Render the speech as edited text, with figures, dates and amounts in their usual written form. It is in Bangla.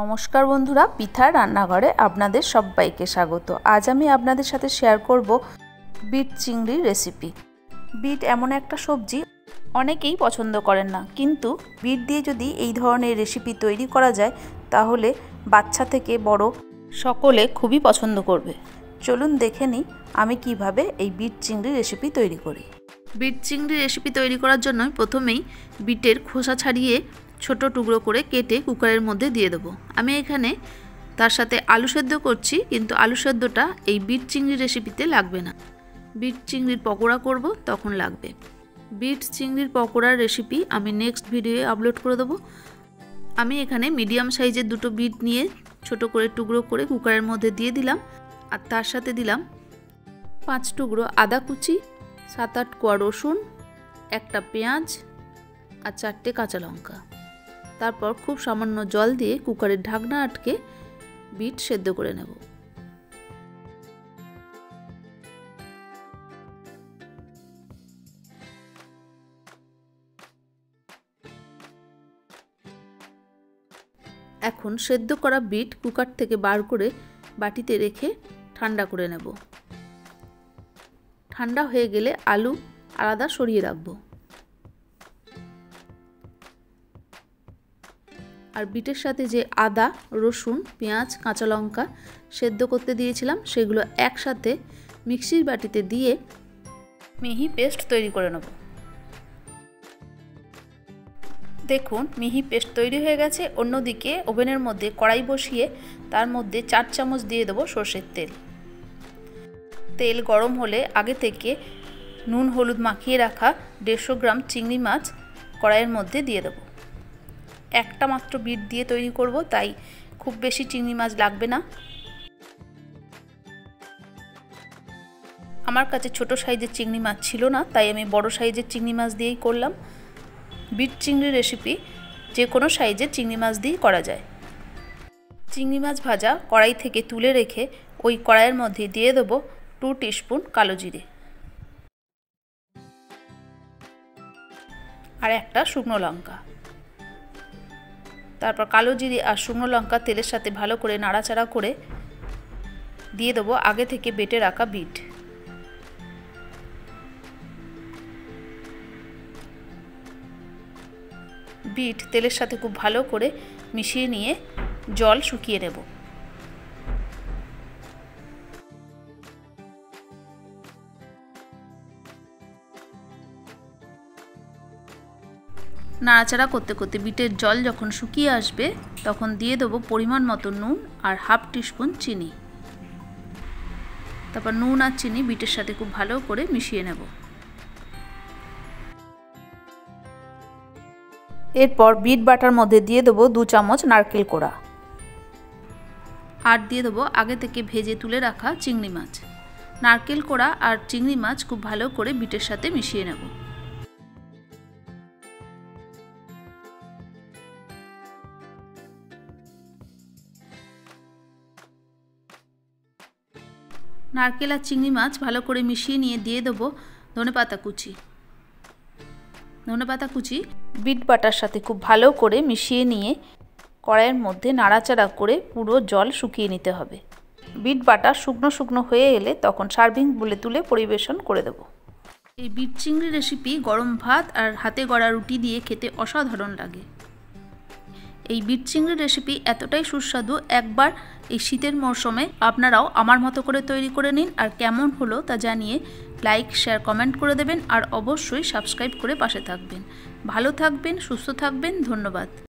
নমস্কার বন্ধুরা, পিঠার রান্নাঘরে আপনাদের সবাইকে স্বাগত। আজ আমি আপনাদের সাথে শেয়ার করব বিট চিংড়ির রেসিপি। বিট এমন একটা সবজি অনেকেই পছন্দ করেন না, কিন্তু বিট দিয়ে যদি এই ধরনের রেসিপি তৈরি করা যায় তাহলে বাচ্চা থেকে বড় সকলে খুবই পছন্দ করবে। চলুন দেখে নিই আমি কিভাবে এই বিট চিংড়ি রেসিপি তৈরি করি। বিট চিংড়ি রেসিপি তৈরি করার জন্য প্রথমেই বিটের খোসা ছাড়িয়ে ছোট টুকরো করে কেটে কুকারের মধ্যে দিয়ে দেবো। আমি এখানে তার সাথে আলু সেদ্ধ করছি, কিন্তু আলু সেদ্ধটা এই বিট চিংড়ি রেসিপিতে লাগবে না। বিট চিংড়ির পকোড়া করব, তখন লাগবে। বিট চিংড়ির পকোড়ার রেসিপি আমি নেক্সট ভিডিওয়ে আপলোড করে দেবো। আমি এখানে মিডিয়াম সাইজের দুটো বিট নিয়ে ছোট করে টুকরো করে কুকারের মধ্যে দিয়ে দিলাম, আর তার সাথে দিলাম 5 টুকরো আদা কুচি, 7-8 কোয়া রসুন, একটা পেঁয়াজ আর 4টে কাঁচা লঙ্কা। তারপর খুব সামান্য জল দিয়ে কুকারের ঢাকনা আটকে বিট সেদ্ধ করে নেব। এখন সেদ্ধ করা বিট কুকার থেকে বার করে বাটিতে রেখে ঠান্ডা করে নেব। ঠান্ডা হয়ে গেলে আলু আলাদা সরিয়ে রাখবো। আর বিটের সাথে যে আদা, রসুন, পেঁয়াজ, কাঁচা লঙ্কা সেদ্ধ করতে দিয়েছিলাম সেগুলো একসাথে মিক্সির বাটিতে দিয়ে মিহি পেস্ট তৈরি করে নেব। দেখুন মিহি পেস্ট তৈরি হয়ে গেছে। অন্যদিকে ওভেনের মধ্যে কড়াই বসিয়ে তার মধ্যে 4 চামচ দিয়ে দেবো সর্ষের তেল। তেল গরম হলে আগে থেকে নুন হলুদ মাখিয়ে রাখা 150 গ্রাম চিংড়ি মাছ কড়াইয়ের মধ্যে দিয়ে দেবো। একটা মাত্র বিট দিয়ে তৈরি করব, তাই খুব বেশি চিংড়ি মাছ লাগবে না। আমার কাছে ছোট সাইজের চিংড়ি মাছ ছিল না, তাই আমি বড় সাইজের চিংড়ি মাছ দিয়েই করলাম। বিট চিংড়ি রেসিপি যে কোনো সাইজের চিংড়ি মাছ দিয়েই করা যায়। চিংড়ি মাছ ভাজা কড়াই থেকে তুলে রেখে ওই কড়াইয়ের মধ্যে দিয়ে দেবো 2 টিস্পুন কালো জিরে আর একটা শুকনো লঙ্কা। তারপর কালো জিরে আর শুকনো লঙ্কা তেলের সাথে ভালো করে নাড়াচাড়া করে দিয়ে দেবো আগে থেকে বেটে রাখা বিট। বিট তেলের সাথে খুব ভালো করে মিশিয়ে নিয়ে জল শুকিয়ে নেব। নাড়াচাড়া করতে করতে বিটের জল যখন শুকিয়ে আসবে তখন দিয়ে দেবো পরিমাণ মতো নুন আর 1/2 টিস্পুন চিনি। তারপর নুন আর চিনি বিটের সাথে খুব ভালো করে মিশিয়ে নেব। এরপর বিট বাটার মধ্যে দিয়ে দেবো 2 চামচ নারকেল কোড়া আর দিয়ে দেবো আগে থেকে ভেজে তুলে রাখা চিংড়ি মাছ। নারকেল কোড়া আর চিংড়ি মাছ খুব ভালো করে বিটের সাথে মিশিয়ে নেব। নারকেল আর চিংড়ি মাছ ভালো করে মিশিয়ে নিয়ে দিয়ে দেবো ধনেপাতা কুচি। ধনেপাতা কুচি বিট বাটার সাথে খুব ভালো করে মিশিয়ে নিয়ে কড়াইয়ের মধ্যে নাড়াচাড়া করে পুরো জল শুকিয়ে নিতে হবে। বিট বাটা শুকনো শুকনো হয়ে এলে তখন সার্ভিং বলে তুলে পরিবেশন করে দেব। এই বিট চিংড়ি রেসিপি গরম ভাত আর হাতে গড়া রুটি দিয়ে খেতে অসাধারণ লাগে। এই বিট চিংড়ি রেসিপি এতটাই সুস্বাদু, একবার এই শীতের মরশুমে আপনারাও আমার মতো করে তৈরি করে নিন, আর কেমন হলো তা জানিয়ে লাইক শেয়ার কমেন্ট করে দেবেন, আর অবশ্যই সাবস্ক্রাইব করে পাশে থাকবেন। ভালো থাকবেন, সুস্থ থাকবেন, ধন্যবাদ।